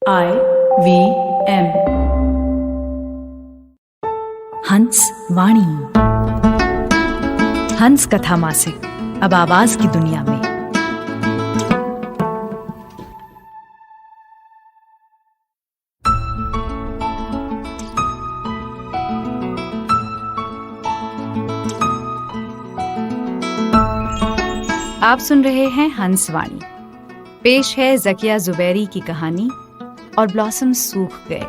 IVM हंस वाणी। हंस कथा मासिक अब आवाज की दुनिया में। आप सुन रहे हैं हंस वाणी। पेश है ज़किया ज़ुबैरी की कहानी और ब्लॉसम सूख गए,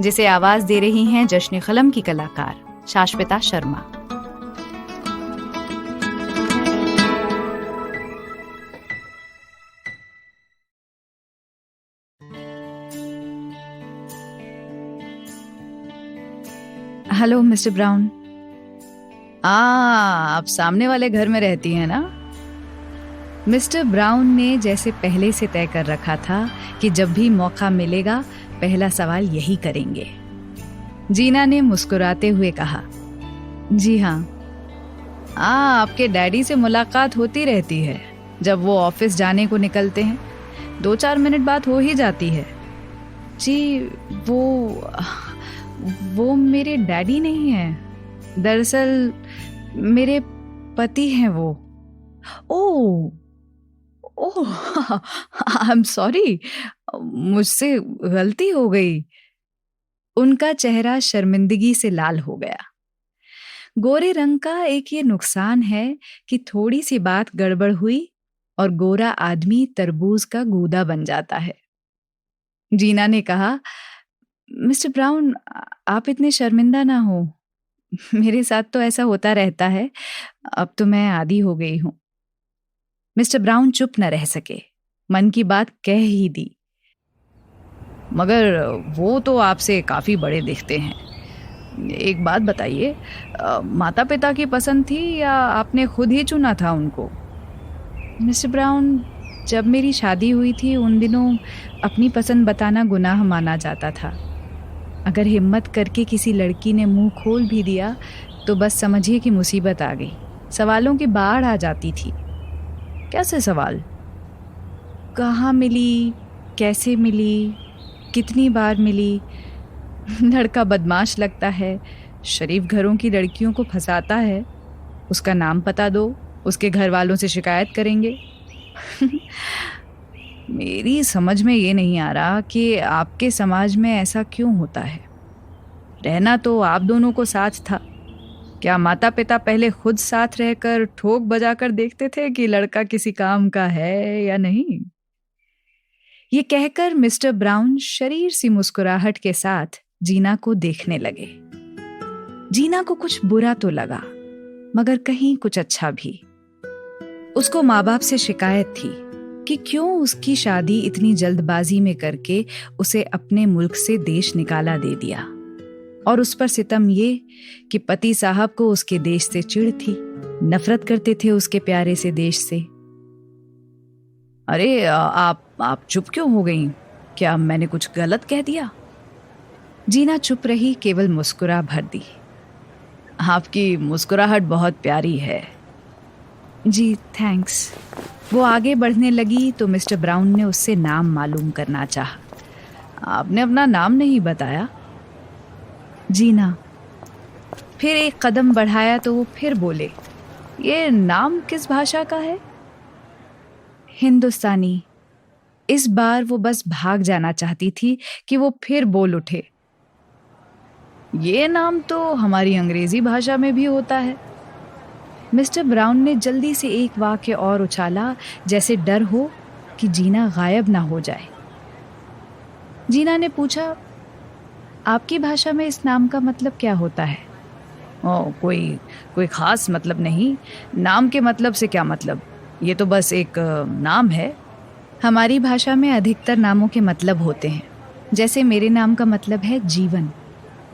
जिसे आवाज दे रही हैं जश्न कलम की कलाकार Shashwita Sharma. Hello mister Brown. आप सामने वाले घर में रहती हैं ना? मिस्टर ब्राउन ने जैसे पहले से तय कर रखा था कि जब भी मौका मिलेगा पहला सवाल यही करेंगे। जीना ने मुस्कुराते हुए कहा, जी हाँ, आपके डैडी से मुलाकात होती रहती है जब वो ऑफिस जाने को निकलते हैं। 2-4 मिनट बात हो ही जाती है। जी, वो मेरे डैडी नहीं है, दरअसल मेरे पति हैं वो। ओह आई एम सॉरी, मुझसे गलती हो गई। उनका चेहरा शर्मिंदगी से लाल हो गया। गोरे रंग का एक ये नुकसान है कि थोड़ी सी बात गड़बड़ हुई और गोरा आदमी तरबूज का गूदा बन जाता है। जीना ने कहा, मिस्टर ब्राउन, आप इतने शर्मिंदा ना हो। मेरे साथ तो ऐसा होता रहता है, अब तो मैं आदी हो गई हूं। मिस्टर ब्राउन चुप न रह सके, मन की बात कह ही दी। मगर वो तो आपसे काफी बड़े दिखते हैं। एक बात बताइए, माता पिता की पसंद थी या आपने खुद ही चुना था उनको? मिस्टर ब्राउन, जब मेरी शादी हुई थी उन दिनों अपनी पसंद बताना गुनाह माना जाता था। अगर हिम्मत करके किसी लड़की ने मुंह खोल भी दिया तो बस समझिए कि मुसीबत आ गई। सवालों की बाढ़ आ जाती थी। कैसे सवाल? कहाँ मिली, कैसे मिली, कितनी बार मिली, लड़का बदमाश लगता है, शरीफ घरों की लड़कियों को फंसाता है, उसका नाम पता दो, उसके घर वालों से शिकायत करेंगे। मेरी समझ में ये नहीं आ रहा कि आपके समाज में ऐसा क्यों होता है। रहना तो आप दोनों को साथ था। क्या माता पिता पहले खुद साथ रहकर ठोक बजाकर देखते थे कि लड़का किसी काम का है या नहीं? ये कहकर मिस्टर ब्राउन शरीर सी मुस्कुराहट के साथ जीना को देखने लगे। जीना को कुछ बुरा तो लगा, मगर कहीं कुछ अच्छा भी। उसको माँ बाप से शिकायत थी कि क्यों उसकी शादी इतनी जल्दबाजी में करके उसे अपने मुल्क से देश निकाला दे दिया, और उस पर सितम ये कि पति साहब को उसके देश से चिढ़ थी, नफरत करते थे उसके प्यारे से देश से। अरे आप चुप क्यों हो गई? क्या मैंने कुछ गलत कह दिया? जीना चुप रही, केवल मुस्कुरा भर दी। आपकी मुस्कुराहट बहुत प्यारी है। जी, थैंक्स। वो आगे बढ़ने लगी तो मिस्टर ब्राउन ने उससे नाम मालूम करना चाहा। आपने अपना नाम नहीं बताया। जीना। फिर एक कदम बढ़ाया तो वो फिर बोले, ये नाम किस भाषा का है? हिंदुस्तानी। इस बार वो बस भाग जाना चाहती थी कि वो फिर बोल उठे, ये नाम तो हमारी अंग्रेजी भाषा में भी होता है। मिस्टर ब्राउन ने जल्दी से एक वाक्य और उछाला, जैसे डर हो कि जीना गायब ना हो जाए। जीना ने पूछा, आपकी भाषा में इस नाम का मतलब क्या होता है? कोई खास मतलब नहीं। नाम के मतलब से क्या मतलब? ये तो बस एक नाम है। हमारी भाषा में अधिकतर नामों के मतलब होते हैं। जैसे मेरे नाम का मतलब है जीवन,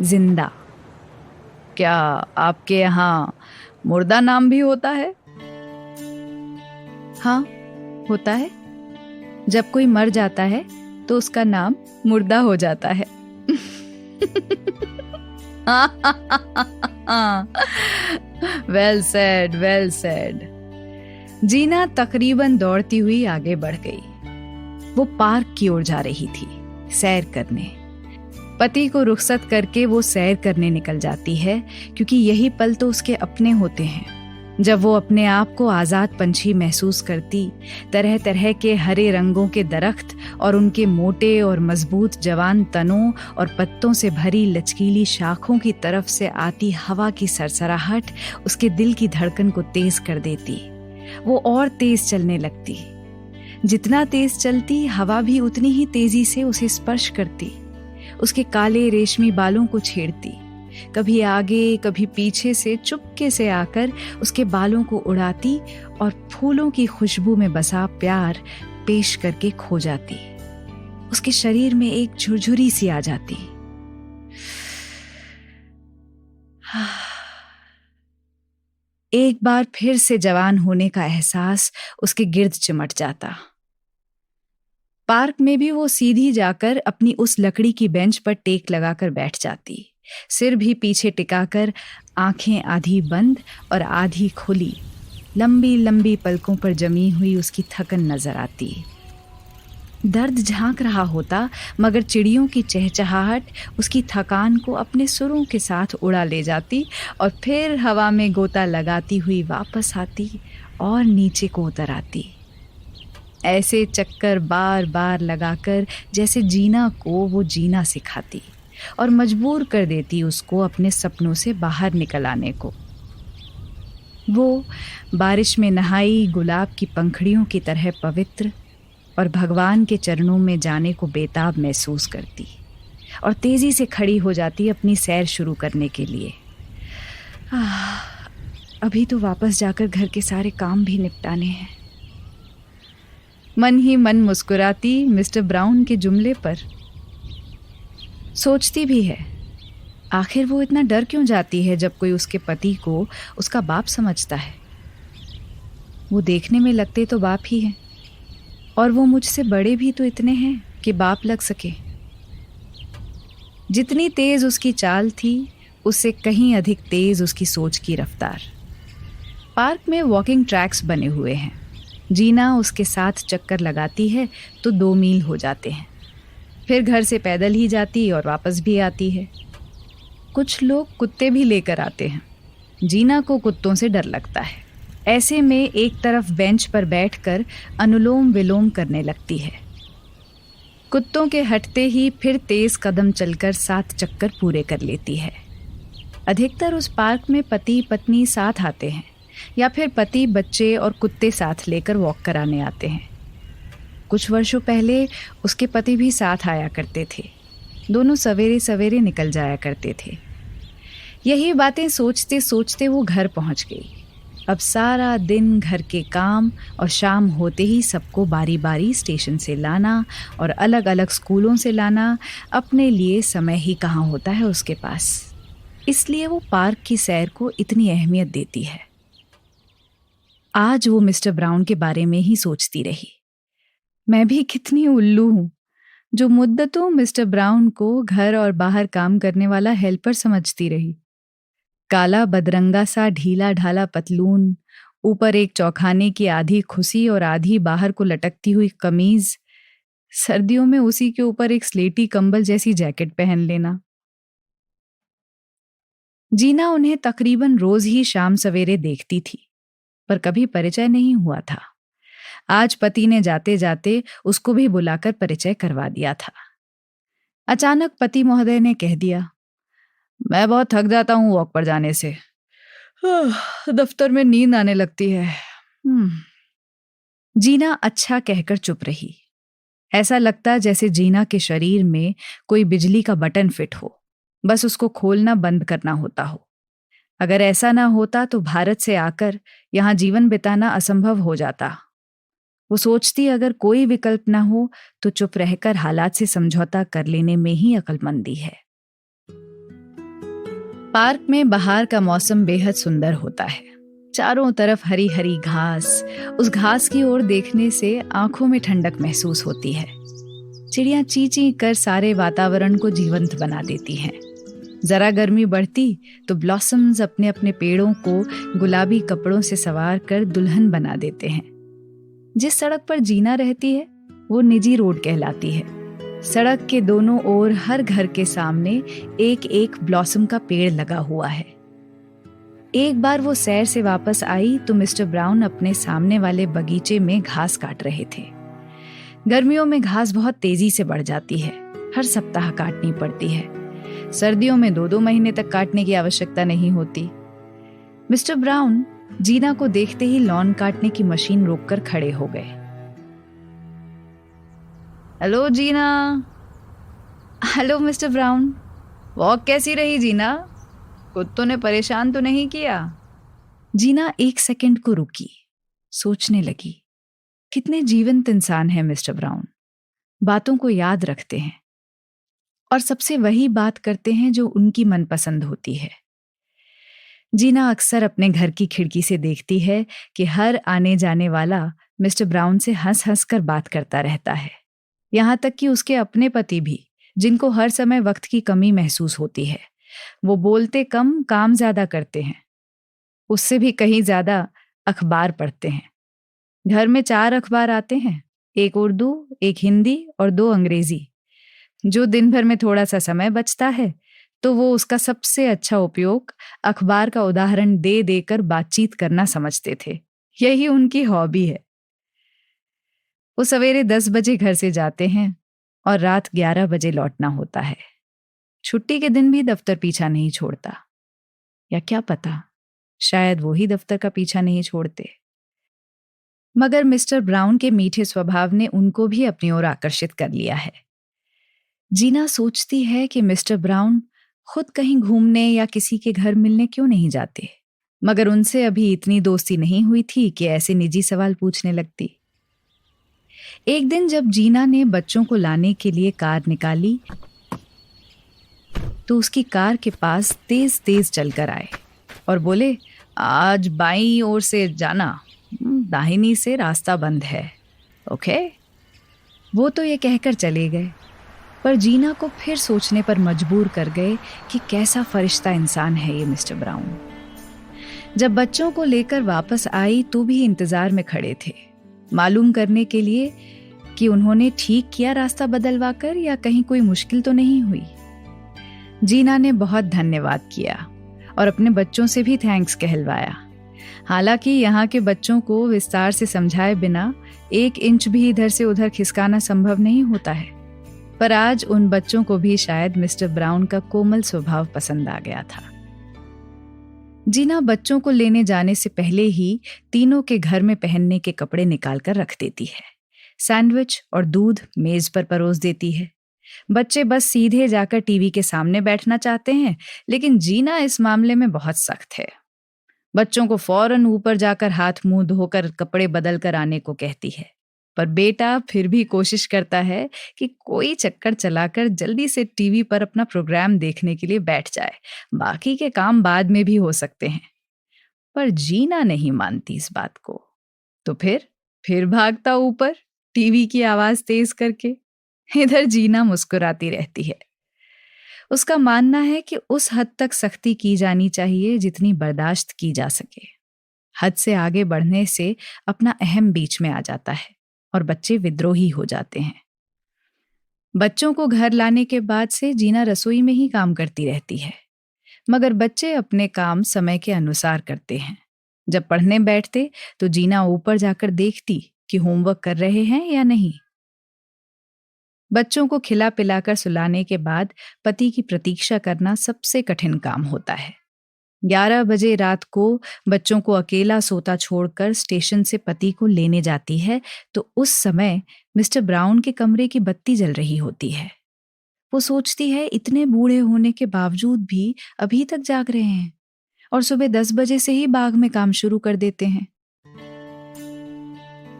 जिंदा। क्या आपके यहाँ मुर्दा नाम भी होता है? हाँ, होता है। जब कोई मर जाता है तो उसका नाम मुर्दा हो जाता है। Well said, well said. Gina तकरीबन दौड़ती हुई आगे बढ़ गई। वो पार्क की ओर जा रही थी। सैर करने। पति को रुखसत करके वो सैर करने निकल जाती है, क्योंकि यही पल तो उसके अपने होते हैं, जब वो अपने आप को आज़ाद पंछी महसूस करती, तरह तरह के हरे रंगों के दरख्त और उनके मोटे और मजबूत जवान तनों और पत्तों से भरी लचकीली शाखों की तरफ से आती हवा की सरसराहट उसके दिल की धड़कन को तेज कर देती। वो और तेज चलने लगती। जितना तेज चलती, हवा भी उतनी ही तेजी से उसे स्पर्श करती, उसके काले रेशमी बालों को छेड़ती, कभी आगे कभी पीछे से चुपके से आकर उसके बालों को उड़ाती और फूलों की खुशबू में बसा प्यार पेश करके खो जाती। उसके शरीर में एक झुरझुरी सी आ जाती। एक बार फिर से जवान होने का एहसास उसके गिर्द चिमट जाता। पार्क में भी वो सीधी जाकर अपनी उस लकड़ी की बेंच पर टेक लगाकर बैठ जाती, सिर भी पीछे टिकाकर, आंखें आधी बंद और आधी खुली, लंबी लंबी पलकों पर जमी हुई उसकी थकन नजर आती। दर्द झांक रहा होता, मगर चिड़ियों की चहचहाहट उसकी थकान को अपने सुरों के साथ उड़ा ले जाती और फिर हवा में गोता लगाती हुई वापस आती और नीचे को उतर आती। ऐसे चक्कर बार बार लगाकर जैसे जीना को वो जीना सिखाती और मजबूर कर देती उसको अपने सपनों से बाहर निकल आने को। वो बारिश में नहाई गुलाब की पंखड़ियों की तरह पवित्र और भगवान के चरणों में जाने को बेताब महसूस करती और तेजी से खड़ी हो जाती अपनी सैर शुरू करने के लिए। अभी तो वापस जाकर घर के सारे काम भी निपटाने हैं। मन ही मन मुस्कुराती मिस्टर ब्राउन के जुमले पर। सोचती भी है, आखिर वो इतना डर क्यों जाती है जब कोई उसके पति को उसका बाप समझता है। वो देखने में लगते तो बाप ही हैं, और वो मुझसे बड़े भी तो इतने हैं कि बाप लग सके। जितनी तेज उसकी चाल थी, उससे कहीं अधिक तेज उसकी सोच की रफ्तार। पार्क में वॉकिंग ट्रैक्स बने हुए हैं। जीना उसके साथ चक्कर लगाती है तो 2 मील हो जाते हैं। फिर घर से पैदल ही जाती और वापस भी आती है। कुछ लोग कुत्ते भी लेकर आते हैं। जीना को कुत्तों से डर लगता है। ऐसे में एक तरफ बेंच पर बैठकर अनुलोम विलोम करने लगती है। कुत्तों के हटते ही फिर तेज कदम चलकर 7 चक्कर पूरे कर लेती है। अधिकतर उस पार्क में पति पत्नी साथ आते हैं, या फिर पति बच्चे और कुत्ते साथ लेकर वॉक कराने आते हैं। कुछ वर्षों पहले उसके पति भी साथ आया करते थे। दोनों सवेरे सवेरे निकल जाया करते थे। यही बातें सोचते सोचते वो घर पहुंच गई। अब सारा दिन घर के काम और शाम होते ही सबको बारी बारी स्टेशन से लाना और अलग अलग स्कूलों से लाना, अपने लिए समय ही कहाँ होता है उसके पास। इसलिए वो पार्क की सैर को इतनी अहमियत देती है। आज वो मिस्टर ब्राउन के बारे में ही सोचती रही। मैं भी कितनी उल्लू हूँ जो मुद्दतों मिस्टर ब्राउन को घर और बाहर काम करने वाला हेल्पर समझती रही। काला बदरंगा सा ढीला ढाला पतलून, ऊपर एक चौखाने की आधी खुसी और आधी बाहर को लटकती हुई कमीज, सर्दियों में उसी के ऊपर एक स्लेटी कंबल जैसी जैकेट पहन लेना। जीना उन्हें तकरीबन रोज ही शाम सवेरे देखती थी, पर कभी परिचय नहीं हुआ था। आज पति ने जाते जाते उसको भी बुलाकर परिचय करवा दिया था। अचानक पति महोदय ने कह दिया, मैं बहुत थक जाता हूँ वॉक पर जाने से। दफ्तर में नींद आने लगती है। जीना अच्छा कहकर चुप रही। ऐसा लगता जैसे जीना के शरीर में कोई बिजली का बटन फिट हो, बस उसको खोलना बंद करना होता हो। अगर ऐसा ना होता तो भारत से आकर यहाँ जीवन बिताना असंभव हो जाता। वो सोचती अगर कोई विकल्प ना हो तो चुप रहकर हालात से समझौता कर लेने में ही अक्लमंदी है। पार्क में बाहर का मौसम बेहद सुंदर होता है। चारों तरफ हरी हरी घास। उस घास की ओर देखने से आंखों में ठंडक महसूस होती है। चिड़ियां ची ची कर सारे वातावरण को जीवंत बना देती हैं। जरा गर्मी बढ़ती तो ब्लॉसम्स अपने अपने पेड़ों को गुलाबी कपड़ों से सवार कर दुल्हन बना देते हैं। जिस सड़क पर जीना रहती है वो निजी रोड कहलाती है। सड़क के दोनों ओर हर घर के सामने एक एक ब्लॉसम का पेड़ लगा हुआ है। एक बार वो सैर से वापस आई तो मिस्टर ब्राउन अपने सामने वाले बगीचे में घास काट रहे थे। गर्मियों में घास बहुत तेजी से बढ़ जाती है, हर सप्ताह काटनी पड़ती है। सर्दियों में 2-2 महीने तक काटने की आवश्यकता नहीं होती। मिस्टर ब्राउन जीना को देखते ही लॉन काटने की मशीन रोककर खड़े हो गए। Hello Gina. Hello mister Brown. Walk कैसी रही जीना? कुत्तों ने परेशान तो नहीं किया? जीना 1 सेकंड को रुकी, सोचने लगी। कितने जीवंत इंसान है मिस्टर ब्राउन। बातों को याद रखते हैं और सबसे वही बात करते हैं जो उनकी मनपसंद होती है। जीना अक्सर अपने घर की खिड़की से देखती है कि हर आने जाने वाला मिस्टर ब्राउन से हंस हंस कर बात करता रहता है। यहाँ तक कि उसके अपने पति भी, जिनको हर समय वक्त की कमी महसूस होती है। वो बोलते कम, काम ज्यादा करते हैं। उससे भी कहीं ज्यादा अखबार पढ़ते हैं। घर में 4 अखबार आते हैं, 1 उर्दू, 1 हिंदी और 2 अंग्रेजी। जो दिन भर में थोड़ा सा समय बचता है तो वो उसका सबसे अच्छा उपयोग अखबार का उदाहरण दे देकर बातचीत करना समझते थे। यही उनकी हॉबी है। वो सवेरे 10 बजे घर से जाते हैं और रात 11 बजे लौटना होता है। छुट्टी के दिन भी दफ्तर पीछा नहीं छोड़ता, या क्या पता, शायद वो ही दफ्तर का पीछा नहीं छोड़ते। मगर मिस्टर ब्राउन के मीठे स्वभाव ने उनको भी अपनी ओर आकर्षित कर लिया है। जीना सोचती है कि मिस्टर ब्राउन खुद कहीं घूमने या किसी के घर मिलने क्यों नहीं जाते, मगर उनसे अभी इतनी दोस्ती नहीं हुई थी कि ऐसे निजी सवाल पूछने लगती। एक दिन जब जीना ने बच्चों को लाने के लिए कार निकाली तो उसकी कार के पास तेज तेज चलकर आए और बोले, आज बाईं ओर से जाना, दाहिनी से रास्ता बंद है, ओके? वो तो ये कहकर चले गए, पर जीना को फिर सोचने पर मजबूर कर गए कि कैसा फरिश्ता इंसान है ये मिस्टर ब्राउन। जब बच्चों को लेकर वापस आई तो भी इंतजार में खड़े थे, मालूम करने के लिए कि उन्होंने ठीक किया रास्ता बदलवाकर या कहीं कोई मुश्किल तो नहीं हुई। जीना ने बहुत धन्यवाद किया और अपने बच्चों से भी थैंक्स कहलवाया। हालांकि यहाँ के बच्चों को विस्तार से समझाए बिना 1 इंच भी इधर से उधर खिसकाना संभव नहीं होता है, पर आज उन बच्चों को भी शायद मिस्टर ब्राउन का कोमल स्वभाव पसंद आ गया था। जीना बच्चों को लेने जाने से पहले ही तीनों के घर में पहनने के कपड़े निकाल कर रख देती है। सैंडविच और दूध मेज पर परोस देती है। बच्चे बस सीधे जाकर टीवी के सामने बैठना चाहते हैं, लेकिन जीना इस मामले में बहुत सख्त है। बच्चों को फौरन ऊपर जाकर हाथ मुंह धोकर कपड़े बदल कर आने को कहती है, पर बेटा फिर भी कोशिश करता है कि कोई चक्कर चलाकर जल्दी से टीवी पर अपना प्रोग्राम देखने के लिए बैठ जाए, बाकी के काम बाद में भी हो सकते हैं। पर जीना नहीं मानती इस बात को, तो फिर भागता ऊपर टीवी की आवाज तेज करके। इधर जीना मुस्कुराती रहती है। उसका मानना है कि उस हद तक सख्ती की जानी चाहिए जितनी बर्दाश्त की जा सके। हद से आगे बढ़ने से अपना अहम बीच में आ जाता है और बच्चे विद्रोही हो जाते हैं। बच्चों को घर लाने के बाद से जीना रसोई में ही काम करती रहती है, मगर बच्चे अपने काम समय के अनुसार करते हैं। जब पढ़ने बैठते तो जीना ऊपर जाकर देखती कि होमवर्क कर रहे हैं या नहीं। बच्चों को खिला पिलाकर सुलाने के बाद पति की प्रतीक्षा करना सबसे कठिन काम होता है। 11 बजे रात को बच्चों को अकेला सोता छोड़कर स्टेशन से पति को लेने जाती है तो उस समय मिस्टर ब्राउन के कमरे की बत्ती जल रही होती है। वो सोचती है इतने बूढ़े होने के बावजूद भी अभी तक जाग रहे हैं और सुबह 10 बजे से ही बाग में काम शुरू कर देते हैं।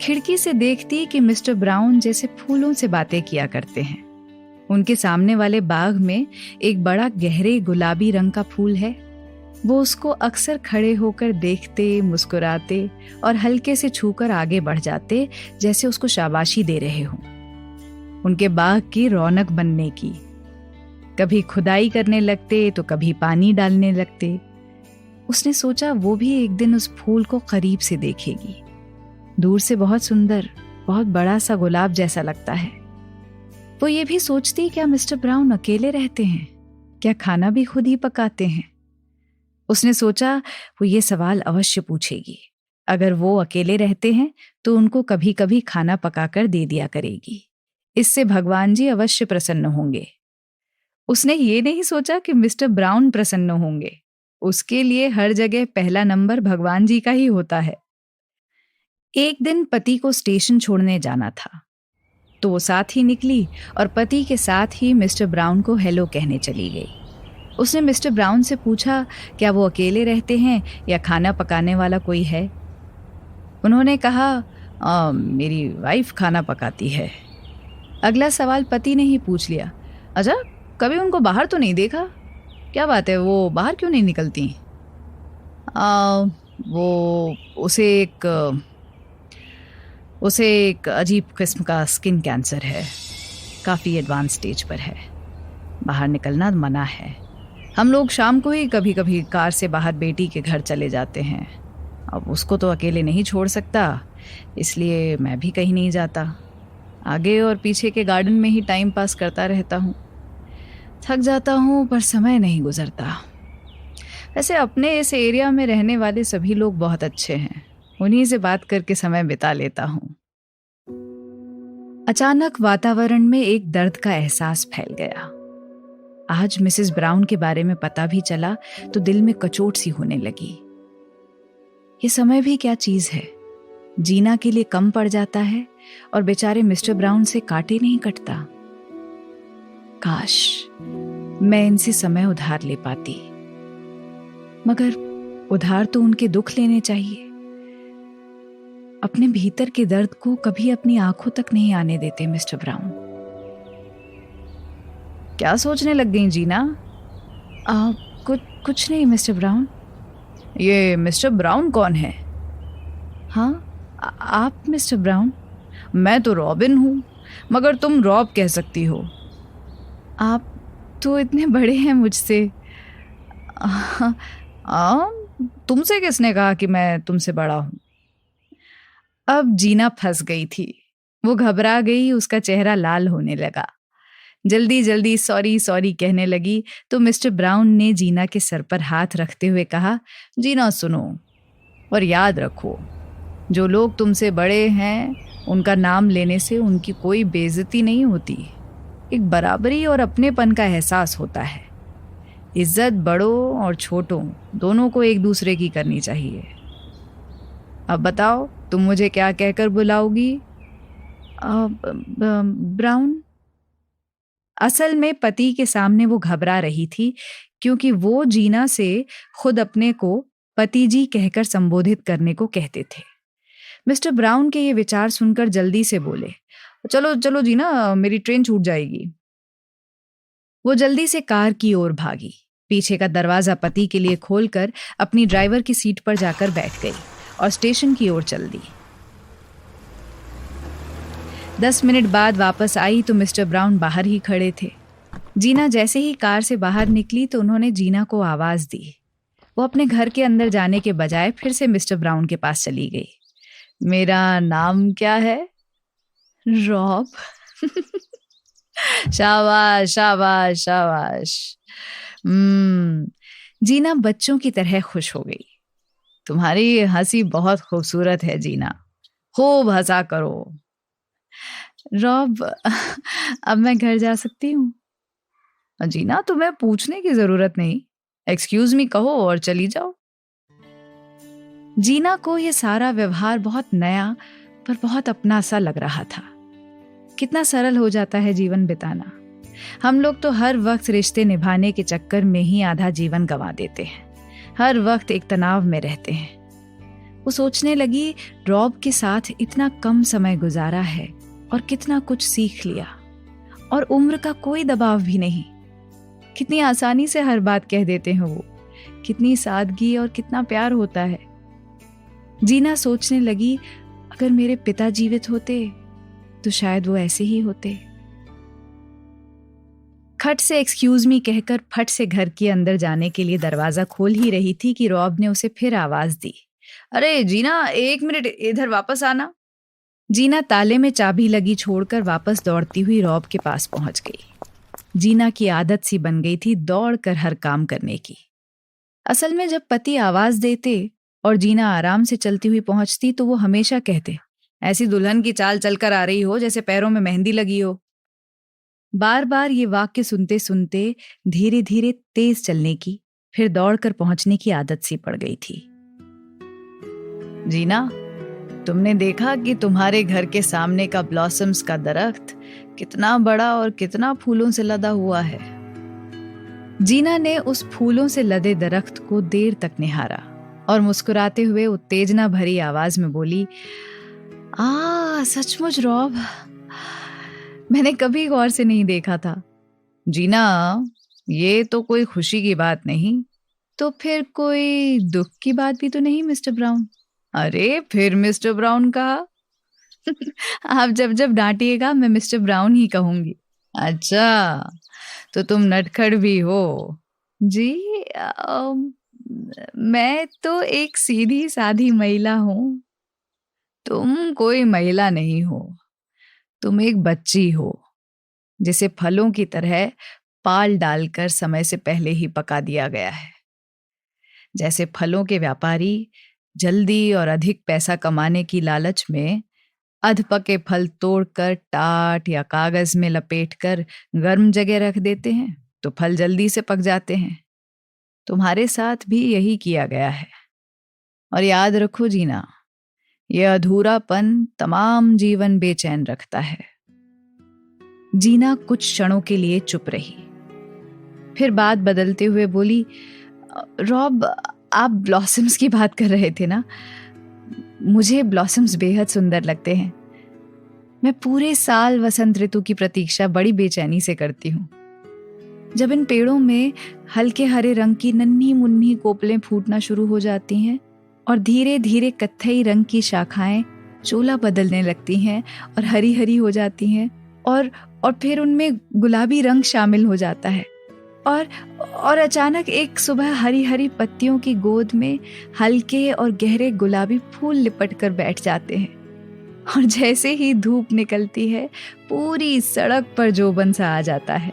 खिड़की से देखती कि मिस्टर ब्राउन जैसे फूलों से बातें किया करते हैं। उनके सामने वाले बाग में एक बड़ा गहरे गुलाबी रंग का फूल है। वो उसको अक्सर खड़े होकर देखते, मुस्कुराते और हल्के से छूकर आगे बढ़ जाते, जैसे उसको शाबाशी दे रहे हों। उनके बाग की रौनक बनने की। कभी खुदाई करने लगते तो कभी पानी डालने लगते। उसने सोचा वो भी एक दिन उस फूल को करीब से देखेगी। दूर से बहुत सुंदर, बहुत बड़ा सा गुलाब जैसा लगता है। वो ये भी सोचती क्या मिस्टर ब्राउन अकेले रहते हैं, क्या खाना भी खुद ही पकाते हैं। उसने सोचा वो ये सवाल अवश्य पूछेगी। अगर वो अकेले रहते हैं तो उनको कभी कभी खाना पकाकर दे दिया करेगी। इससे भगवान जी अवश्य प्रसन्न होंगे। उसने ये नहीं सोचा कि मिस्टर ब्राउन प्रसन्न होंगे। उसके लिए हर जगह पहला नंबर भगवान जी का ही होता है। एक दिन पति को स्टेशन छोड़ने जाना था, तो वो साथ ही निकली और पति के साथ ही मिस्टर ब्राउन को हेलो कहने चली गई। उसने मिस्टर ब्राउन से पूछा क्या वो अकेले रहते हैं या खाना पकाने वाला कोई है। उन्होंने कहा मेरी वाइफ खाना पकाती है। अगला सवाल पति ने ही पूछ लिया, अच्छा कभी उनको बाहर तो नहीं देखा, क्या बात है वो बाहर क्यों नहीं निकलती? वो उसे एक अजीब किस्म का स्किन कैंसर है, काफ़ी एडवांस स्टेज पर है, बाहर निकलना मना है। हम लोग शाम को ही कभी कभी कार से बाहर बेटी के घर चले जाते हैं। अब उसको तो अकेले नहीं छोड़ सकता, इसलिए मैं भी कहीं नहीं जाता। आगे और पीछे के गार्डन में ही टाइम पास करता रहता हूँ। थक जाता हूँ पर समय नहीं गुजरता। वैसे अपने इस एरिया में रहने वाले सभी लोग बहुत अच्छे हैं, उन्हीं से बात करके समय बिता लेता हूँ। अचानक वातावरण में एक दर्द का एहसास फैल गया। आज मिसेस ब्राउन के बारे में पता भी चला तो दिल में कचोट सी होने लगी। ये समय भी क्या चीज है, जीना के लिए कम पड़ जाता है और बेचारे मिस्टर ब्राउन से काटे नहीं कटता। काश मैं इनसे समय उधार ले पाती, मगर उधार तो उनके दुख लेने चाहिए। अपने भीतर के दर्द को कभी अपनी आंखों तक नहीं आने देते मिस्टर ब्राउन। क्या सोचने लग गई जीना? कुछ नहीं मिस्टर ब्राउन। ये मिस्टर ब्राउन कौन है? हाँ आप मिस्टर ब्राउन? मैं तो रॉबिन हूँ, मगर तुम रॉब कह सकती हो। आप तो इतने बड़े हैं मुझसे। तुमसे किसने कहा कि मैं तुमसे बड़ा हूँ? अब जीना फंस गई थी। वो घबरा गई, उसका चेहरा लाल होने लगा। जल्दी जल्दी सॉरी सॉरी कहने लगी तो मिस्टर ब्राउन ने जीना के सर पर हाथ रखते हुए कहा, जीना सुनो और याद रखो, जो लोग तुमसे बड़े हैं उनका नाम लेने से उनकी कोई बेइज्जती नहीं होती। एक बराबरी और अपनेपन का एहसास होता है। इज्जत बड़ों और छोटों दोनों को एक दूसरे की करनी चाहिए। अब बताओ तुम मुझे क्या कहकर बुलाओगी? ब्राउन। असल में पति के सामने वो घबरा रही थी, क्योंकि वो जीना से खुद अपने को पति जी कहकर संबोधित करने को कहते थे। मिस्टर ब्राउन के ये विचार सुनकर जल्दी से बोले, चलो चलो जीना, मेरी ट्रेन छूट जाएगी। वो जल्दी से कार की ओर भागी। पीछे का दरवाजा पति के लिए खोलकर अपनी ड्राइवर की सीट पर जाकर बैठ गई और स्टेशन की ओर चल दी। 10 मिनट बाद वापस आई तो मिस्टर ब्राउन बाहर ही खड़े थे। जीना जैसे ही कार से बाहर निकली तो उन्होंने जीना को आवाज दी। वो अपने घर के अंदर जाने के बजाय फिर से मिस्टर ब्राउन के पास चली गई। मेरा नाम क्या है? रॉब। शाबाश शाबाश शाबाश। जीना बच्चों की तरह खुश हो गई। तुम्हारी हंसी बहुत खूबसूरत है जीना, खूब हंसा करो। रॉब, अब मैं घर जा सकती हूँ? जीना तुम्हें पूछने की जरूरत नहीं, एक्सक्यूज मी कहो और चली जाओ। जीना को यह सारा व्यवहार बहुत नया पर बहुत अपना सा लग रहा था। कितना सरल हो जाता है जीवन बिताना। हम लोग तो हर वक्त रिश्ते निभाने के चक्कर में ही आधा जीवन गंवा देते हैं, हर वक्त एक तनाव में रहते हैं। वो सोचने लगी, रॉब के साथ इतना कम समय गुजारा है और कितना कुछ सीख लिया, और उम्र का कोई दबाव भी नहीं। कितनी आसानी से हर बात कह देते हैं वो, कितनी सादगी और कितना प्यार होता है। जीना सोचने लगी, अगर मेरे पिता जीवित होते तो शायद वो ऐसे ही होते। खट से एक्सक्यूज मी कहकर फट से घर के अंदर जाने के लिए दरवाजा खोल ही रही थी कि रॉब ने उसे फिर आवाज दी, अरे जीना 1 मिनट इधर वापस आना। जीना ताले में चाबी लगी छोड़कर वापस दौड़ती हुई रॉब के पास पहुंच गई। जीना की आदत सी बन गई थी दौड़कर हर काम करने की। असल में जब पति आवाज देते और जीना आराम से चलती हुई पहुंचती तो वो हमेशा कहते, ऐसी दुल्हन की चाल चलकर आ रही हो जैसे पैरों में मेहंदी लगी हो। बार बार ये वाक्य सुनते सुनते धीरे धीरे तेज चलने की, फिर दौड़कर पहुंचने की आदत सी पड़ गई थी। जीना, तुमने देखा कि तुम्हारे घर के सामने का ब्लॉसम्स का दरख्त कितना बड़ा और कितना फूलों से लदा हुआ है। जीना ने उस फूलों से लदे दरख्त को देर तक निहारा और मुस्कुराते हुए उत्तेजना भरी आवाज में बोली, सचमुच रॉब, मैंने कभी गौर से नहीं देखा था। जीना, ये तो कोई खुशी की बात नहीं, तो फिर कोई दुख की बात भी तो नहीं मिस्टर ब्राउन? अरे फिर मिस्टर ब्राउन कहा? आप जब जब डांटिएगा मैं मिस्टर ब्राउन ही कहूंगी। अच्छा, तो तुम नटखट भी हो? जी, मैं तो एक सीधी साधी महिला हूँ। तुम कोई महिला नहीं हो, तुम एक बच्ची हो जिसे फलों की तरह पाल डालकर समय से पहले ही पका दिया गया है। जैसे फलों के व्यापारी जल्दी और अधिक पैसा कमाने की लालच में अधपके फल तोड़कर टाट या कागज में लपेटकर गर्म जगह रख देते हैं तो फल जल्दी से पक जाते हैं। तुम्हारे साथ भी यही किया गया है। और याद रखो जीना, यह अधूरापन तमाम जीवन बेचैन रखता है। जीना कुछ क्षणों के लिए चुप रही, फिर बात बदलते हुए बोली, रॉब, आप ब्लॉसम्स की बात कर रहे थे ना? मुझे ब्लॉसम्स बेहद सुंदर लगते हैं। मैं पूरे साल वसंत ऋतु की प्रतीक्षा बड़ी बेचैनी से करती हूँ। जब इन पेड़ों में हल्के हरे रंग की नन्ही मुन्नी कोपलें फूटना शुरू हो जाती हैं और धीरे धीरे कत्थई रंग की शाखाएं चोला बदलने लगती हैं और हरी हरी हो जाती हैं और फिर उनमें गुलाबी रंग शामिल हो जाता है और अचानक एक सुबह हरी हरी पत्तियों की गोद में हल्के और गहरे गुलाबी फूल लिपट कर बैठ जाते हैं और जैसे ही धूप निकलती है पूरी सड़क पर जोबन सा आ जाता है।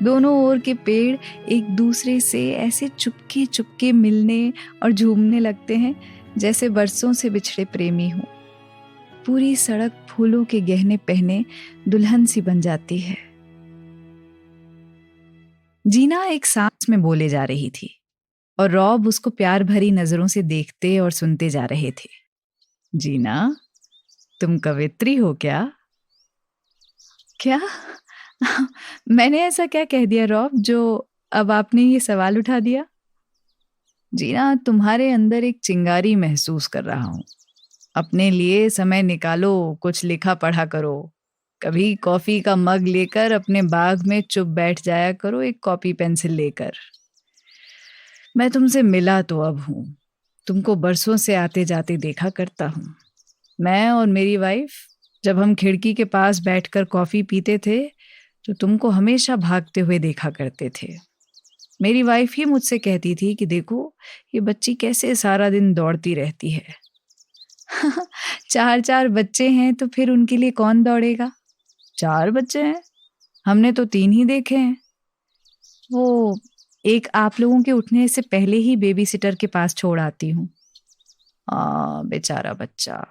दोनों ओर के पेड़ एक दूसरे से ऐसे चुपके चुपके मिलने और झूमने लगते हैं जैसे बरसों से बिछड़े प्रेमी हों। पूरी सड़क फूलों के गहने पहने दुल्हन सी बन जाती है। जीना एक सांस में बोले जा रही थी और रॉब उसको प्यार भरी नजरों से देखते और सुनते जा रहे थे। जीना, तुम कवित्री हो क्या? क्या? मैंने ऐसा क्या कह दिया रॉब जो अब आपने ये सवाल उठा दिया? जीना, तुम्हारे अंदर एक चिंगारी महसूस कर रहा हूं। अपने लिए समय निकालो, कुछ लिखा पढ़ा करो। कभी कॉफी का मग लेकर अपने बाग में चुप बैठ जाया करो, एक कॉपी पेंसिल लेकर। मैं तुमसे मिला तो अब हूं, तुमको बरसों से आते जाते देखा करता हूं। मैं और मेरी वाइफ जब हम खिड़की के पास बैठकर कॉफी पीते थे तो तुमको हमेशा भागते हुए देखा करते थे। मेरी वाइफ ही मुझसे कहती थी कि देखो ये बच्ची कैसे सारा दिन दौड़ती रहती है। 4 बच्चे हैं तो फिर उनके लिए कौन दौड़ेगा? 4 बच्चे हैं, हमने तो 3 ही देखे हैं। वो एक आप लोगों के उठने से पहले ही बेबी सिटर के पास छोड़ आती हूँ। बेचारा बच्चा,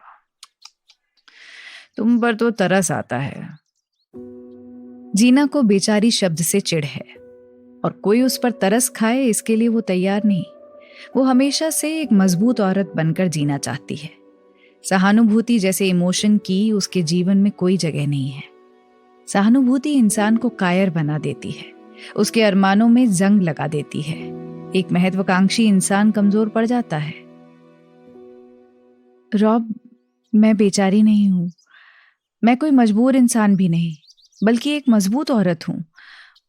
तुम पर तो तरस आता है। जीना को बेचारी शब्द से चिढ़ है और कोई उस पर तरस खाए इसके लिए वो तैयार नहीं। वो हमेशा से एक मजबूत औरत बनकर जीना चाहती है। सहानुभूति जैसे इमोशन की उसके जीवन में कोई जगह नहीं है। सहानुभूति इंसान को कायर बना देती है, उसके अरमानों में जंग लगा देती है। एक महत्वाकांक्षी इंसान कमजोर पड़ जाता है। रॉब, मैं बेचारी नहीं हूं, मैं कोई मजबूर इंसान भी नहीं, बल्कि एक मजबूत औरत हूं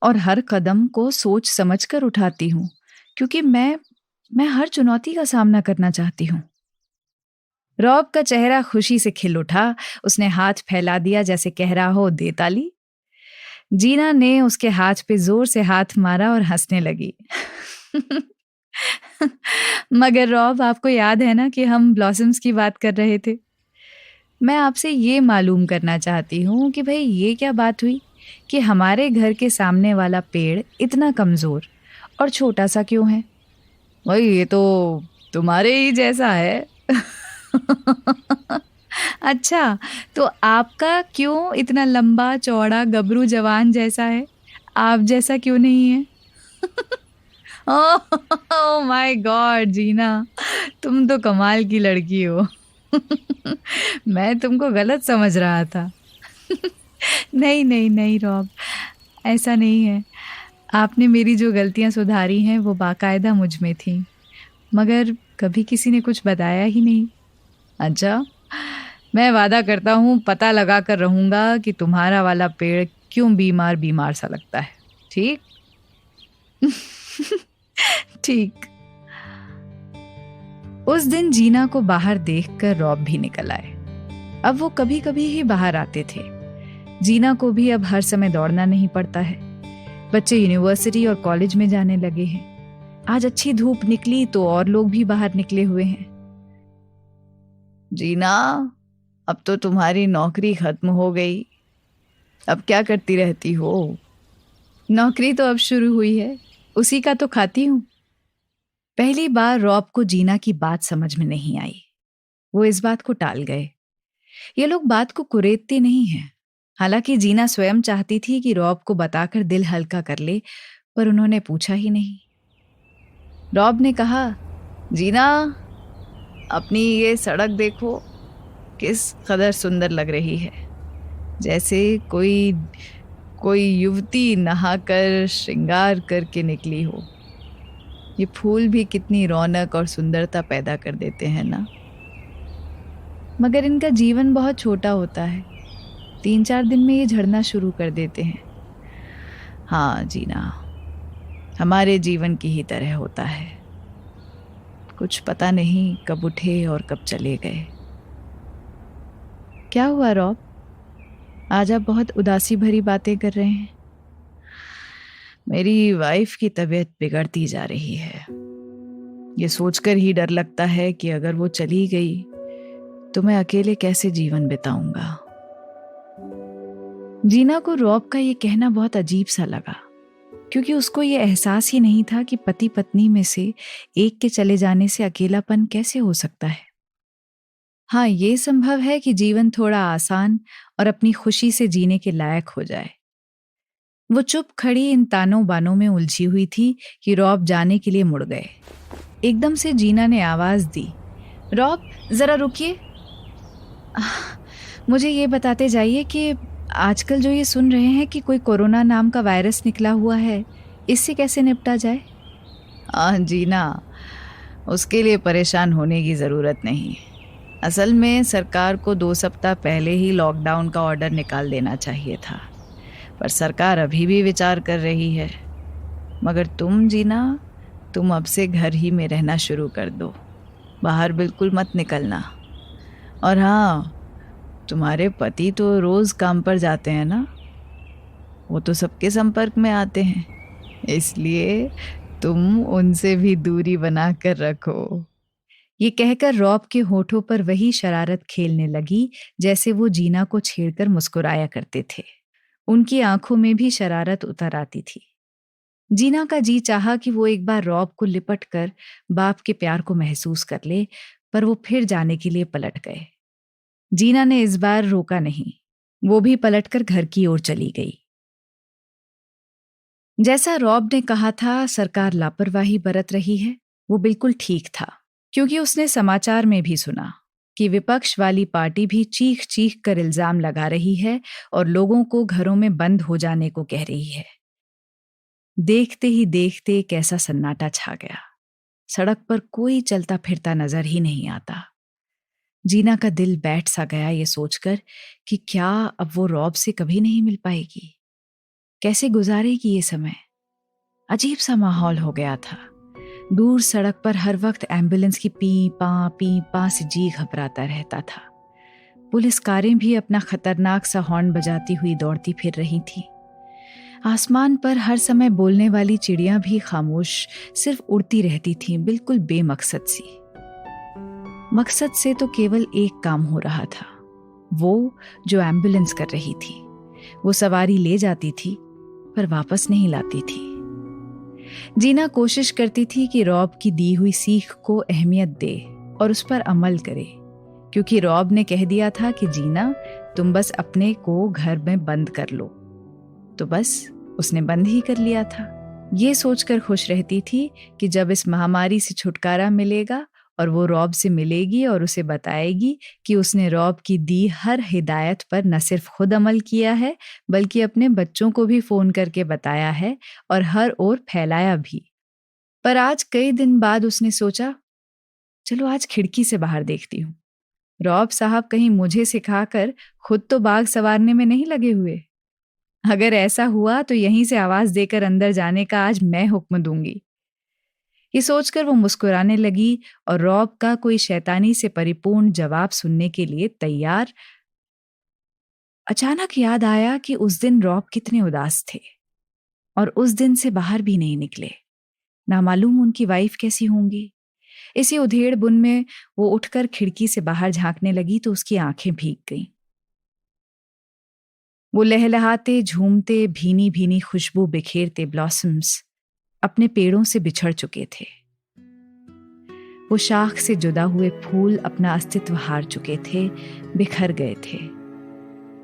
और हर कदम को सोच समझकर उठाती हूं क्योंकि मैं हर चुनौती का सामना करना चाहती हूं। रॉब का चेहरा खुशी से खिल उठा। उसने हाथ फैला दिया जैसे कह रहा हो दे ताली। जीना ने उसके हाथ पे जोर से हाथ मारा और हंसने लगी। मगर रॉब, आपको याद है ना कि हम ब्लॉसम्स की बात कर रहे थे? मैं आपसे ये मालूम करना चाहती हूँ कि भाई ये क्या बात हुई कि हमारे घर के सामने वाला पेड़ इतना कमजोर और छोटा सा क्यों है? भाई ये तो तुम्हारे ही जैसा है। अच्छा, तो आपका क्यों इतना लंबा चौड़ा गबरू जवान जैसा है? आप जैसा क्यों नहीं है? ओह माय गॉड जीना, तुम तो कमाल की लड़की हो। मैं तुमको गलत समझ रहा था। नहीं नहीं नहीं रॉब, ऐसा नहीं है। आपने मेरी जो गलतियां सुधारी हैं वो बाकायदा मुझ में थी, मगर कभी किसी ने कुछ बताया ही नहीं। अच्छा, मैं वादा करता हूँ पता लगा कर रहूंगा कि तुम्हारा वाला पेड़ क्यों बीमार बीमार सा लगता है। ठीक। ठीक। उस दिन जीना को बाहर देखकर रॉब भी निकल आए। अब वो कभी कभी ही बाहर आते थे। जीना को भी अब हर समय दौड़ना नहीं पड़ता है। बच्चे यूनिवर्सिटी और कॉलेज में जाने लगे हैं। आज अच्छी धूप निकली तो और लोग भी बाहर निकले हुए हैं। जीना, अब तो तुम्हारी नौकरी खत्म हो गई, अब क्या करती रहती हो? नौकरी तो अब शुरू हुई है, उसी का तो खाती हूँ। पहली बार रॉब को जीना की बात समझ में नहीं आई। वो इस बात को टाल गए। ये लोग बात को कुरेदते नहीं हैं। हालांकि जीना स्वयं चाहती थी कि रॉब को बताकर दिल हल्का कर ले, पर उन्होंने पूछा ही नहीं। रॉब ने कहा, जीना, अपनी ये सड़क देखो, किस कदर सुंदर लग रही है। जैसे कोई कोई युवती नहाकर श्रृंगार करके निकली हो। ये फूल भी कितनी रौनक और सुंदरता पैदा कर देते हैं ना। मगर इनका जीवन बहुत छोटा होता है, 3-4 दिन में ये झड़ना शुरू कर देते हैं। हाँ जीना, हमारे जीवन की ही तरह होता है, कुछ पता नहीं कब उठे और कब चले गए। क्या हुआ रॉब, आज आप बहुत उदासी भरी बातें कर रहे हैं? मेरी वाइफ की तबीयत बिगड़ती जा रही है। ये सोचकर ही डर लगता है कि अगर वो चली गई तो मैं अकेले कैसे जीवन बिताऊंगा। जीना को रॉब का ये कहना बहुत अजीब सा लगा, क्योंकि उसको ये एहसास ही नहीं था कि पति पत्नी में से एक के चले जाने से अकेलापन कैसे हो सकता है। हाँ, ये संभव है कि जीवन थोड़ा आसान और अपनी खुशी से जीने के लायक हो जाए। वो चुप खड़ी इन तानों बानों में उलझी हुई थी कि रॉब जाने के लिए मुड़ गए। एकदम से जीना ने आवाज दी, रॉब जरा रुकिए। मुझे ये बताते जाइए कि आजकल जो ये सुन रहे हैं कि कोई कोरोना नाम का वायरस निकला हुआ है, इससे कैसे निपटा जाए? जीना, उसके लिए परेशान होने की ज़रूरत नहीं। असल में सरकार को 2 सप्ताह पहले ही लॉकडाउन का ऑर्डर निकाल देना चाहिए था, पर सरकार अभी भी विचार कर रही है। मगर तुम जीना, तुम अब से घर ही में रहना शुरू कर दो, बाहर बिल्कुल मत निकलना। और हाँ, तुम्हारे पति तो रोज़ काम पर जाते हैं ना, वो तो सबके संपर्क में आते हैं, इसलिए तुम उनसे भी दूरी बना कर रखो। ये कहकर रॉब के होठों पर वही शरारत खेलने लगी जैसे वो जीना को छेड़कर मुस्कुराया करते थे। उनकी आंखों में भी शरारत उतर आती थी। जीना का जी चाहा कि वो एक बार रॉब को लिपट कर बाप के प्यार को महसूस कर ले, पर वो फिर जाने के लिए पलट गए। जीना ने इस बार रोका नहीं, वो भी पलटकर घर की ओर चली गई। जैसा रॉब ने कहा था सरकार लापरवाही बरत रही है, वो बिल्कुल ठीक था, क्योंकि उसने समाचार में भी सुना कि विपक्ष वाली पार्टी भी चीख चीख कर इल्जाम लगा रही है और लोगों को घरों में बंद हो जाने को कह रही है। देखते ही देखते कैसा सन्नाटा छा गया। सड़क पर कोई चलता फिरता नजर ही नहीं आता। जीना का दिल बैठ सा गया ये सोचकर कि क्या अब वो रॉब से कभी नहीं मिल पाएगी। कैसे गुजारेगी ये समय। अजीब सा माहौल हो गया था। दूर सड़क पर हर वक्त एम्बुलेंस की पी पा से जी घबराता रहता था। पुलिस कारें भी अपना खतरनाक सा हॉर्न बजाती हुई दौड़ती फिर रही थी। आसमान पर हर समय बोलने वाली चिड़ियां भी खामोश सिर्फ उड़ती रहती थीं, बिल्कुल बेमकसद सी। मकसद से तो केवल एक काम हो रहा था, वो जो एम्बुलेंस कर रही थी। वो सवारी ले जाती थी पर वापस नहीं लाती थी। जीना कोशिश करती थी कि रॉब की दी हुई सीख को अहमियत दे और उस पर अमल करे, क्योंकि रॉब ने कह दिया था कि जीना, तुम बस अपने को घर में बंद कर लो। तो बस उसने बंद ही कर लिया था। ये सोचकर खुश रहती थी कि जब इस महामारी से छुटकारा मिलेगा और वो रॉब से मिलेगी और उसे बताएगी कि उसने रॉब की दी हर हिदायत पर न सिर्फ खुद अमल किया है बल्कि अपने बच्चों को भी फोन करके बताया है और हर ओर फैलाया भी। पर आज कई दिन बाद उसने सोचा, चलो आज खिड़की से बाहर देखती हूँ। रॉब साहब कहीं मुझे सिखाकर खुद तो बाग संवारने में नहीं लगे हुए। अगर ऐसा हुआ तो यहीं से आवाज देकर अंदर जाने का आज मैं हुक्म दूंगी। ये सोचकर वो मुस्कुराने लगी और रॉब का कोई शैतानी से परिपूर्ण जवाब सुनने के लिए तैयार। अचानक याद आया कि उस दिन रॉब कितने उदास थे और उस दिन से बाहर भी नहीं निकले। नामालूम उनकी वाइफ कैसी होंगी। इसी उधेड़ बुन में वो उठकर खिड़की से बाहर झांकने लगी तो उसकी आंखें भीग गईं। वो लहलहाते, झूमते, भीनी भीनी खुशबू बिखेरते ब्लॉसम्स अपने पेड़ों से बिछड़ चुके थे। वो शाख से जुदा हुए फूल अपना अस्तित्व हार चुके थे, बिखर गए थे।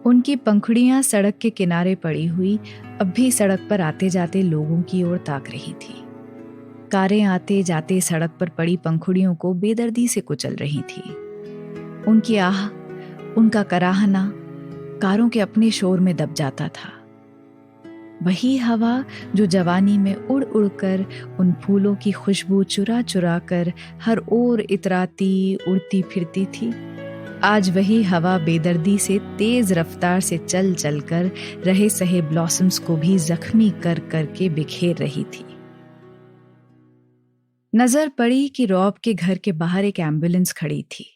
उनकी पंखुड़ियां सड़क के किनारे पड़ी हुई अब भी सड़क पर आते जाते लोगों की ओर ताक रही थी। कारें आते जाते सड़क पर पड़ी पंखुड़ियों को बेदर्दी से कुचल रही थी। उनकी आह, उनका कराहना कारों के अपने शोर में दब जाता था। वही हवा जो जवानी में उड़ उड़कर उन फूलों की खुशबू चुरा चुरा कर हर ओर इतराती उड़ती फिरती थी, आज वही हवा बेदर्दी से तेज रफ्तार से चल चल कर रहे सहे ब्लॉसम्स को भी जख्मी कर करके बिखेर रही थी। नजर पड़ी कि रॉब के घर के बाहर एक एम्बुलेंस खड़ी थी।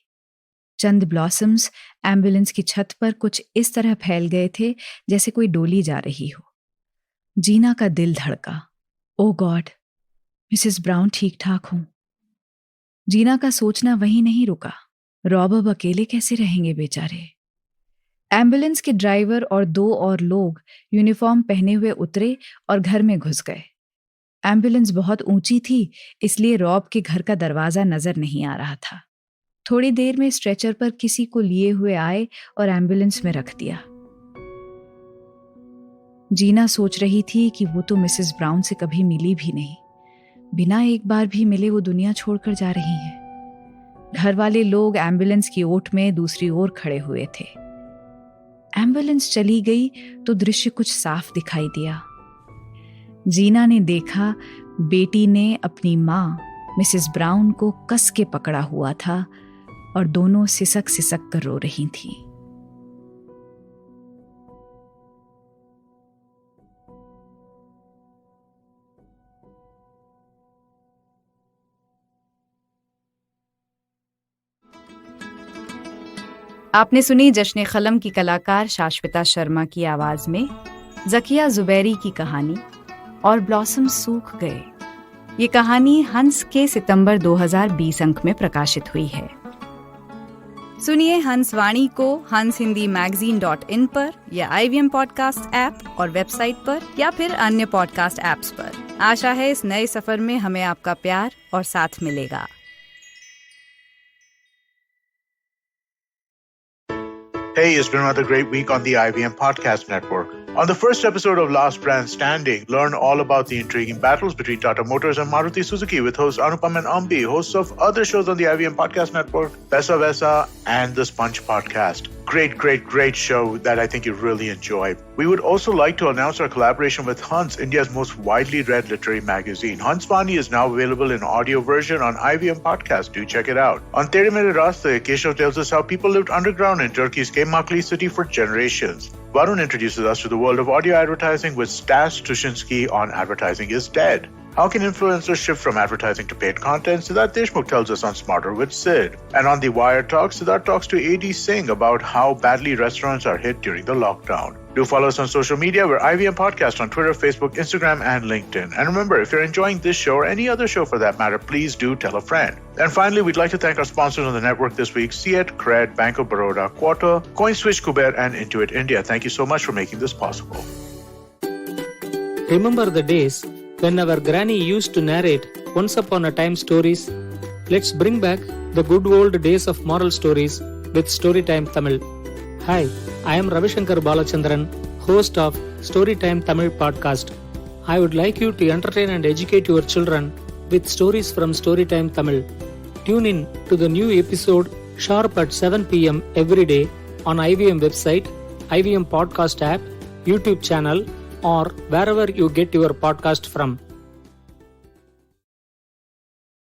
चंद ब्लॉसम्स एम्बुलेंस की छत पर कुछ इस तरह फैल गए थे जैसे कोई डोली जा रही हो। जीना का दिल धड़का। ओ गॉड, मिसेस ब्राउन ठीक ठाक हूं। जीना का सोचना वहीं नहीं रुका। रॉब अब अकेले कैसे रहेंगे बेचारे। एम्बुलेंस के ड्राइवर और 2 और लोग यूनिफॉर्म पहने हुए उतरे और घर में घुस गए। एम्बुलेंस बहुत ऊंची थी, इसलिए रॉब के घर का दरवाजा नजर नहीं आ रहा था। थोड़ी देर में स्ट्रेचर पर किसी को लिए हुए आए और एम्बुलेंस में रख दिया। जीना सोच रही थी कि वो तो मिसेस ब्राउन से कभी मिली भी नहीं। बिना एक बार भी मिले वो दुनिया छोड़कर जा रही हैं। घर वाले लोग एम्बुलेंस की ओट में दूसरी ओर खड़े हुए थे। एम्बुलेंस चली गई तो दृश्य कुछ साफ दिखाई दिया। जीना ने देखा बेटी ने अपनी माँ मिसेस ब्राउन को कस के पकड़ा हुआ था और दोनों सिसक सिसक कर रो रही थीं। आपने सुनी जश्न खलम की कलाकार शाश्विता शर्मा की आवाज में जकिया जुबैरी की कहानी और ब्लॉसम सूख गए। ये कहानी हंस के सितंबर 2020 अंक में प्रकाशित हुई है। सुनिए हंस वाणी को hanshindiMagazine.in पर या IVM पॉडकास्ट ऐप और वेबसाइट पर या फिर अन्य पॉडकास्ट ऐप्स पर। आशा है इस नए सफर में हमें आपका प्यार और साथ मिलेगा। Hey, it's been another great week on the IVM Podcast Network. On the first episode of Last Brand Standing, learn all about the intriguing battles between Tata Motors and Maruti Suzuki with host Anupam and Ambi, hosts of other shows on the IVM Podcast Network, Pesa Vesa and the Sponge Podcast. Great show that I think you really enjoy. We would also like to announce our collaboration with Hans, India's most widely read literary magazine. Hans Vani is now available in audio version on IVM Podcast. Do check it out. On Tere Mere Raste, Keshav tells us how people lived underground in Turkey's Keymakli city for generations. Varun introduces us to the world of audio advertising with Stas Tushinsky on Advertising is Dead. How can influencers shift from advertising to paid content? Siddharth Deshmukh tells us on Smarter with Sid. And on the Wire Talk, Siddharth talks to A.D. Singh about how badly restaurants are hit during the lockdown. Do follow us on social media. We're IVM Podcast on Twitter, Facebook, Instagram, and LinkedIn. And remember, if you're enjoying this show or any other show for that matter, please do tell a friend. And finally, we'd like to thank our sponsors on the network this week, Ciet, Cred, Bank of Baroda, Quarter, CoinSwitch, Kuber, and Intuit India. Thank you so much for making this possible. Remember the days when our granny used to narrate once upon a time stories? Let's bring back the good old days of moral stories with Storytime Tamil. Hi, I am Ravishankar Balachandran, host of Storytime Tamil podcast. I would like you to entertain and educate your children with stories from Storytime Tamil. Tune in to the new episode sharp at 7 p.m. every day on IVM website, IVM podcast app, YouTube channel, or wherever you get your podcast from.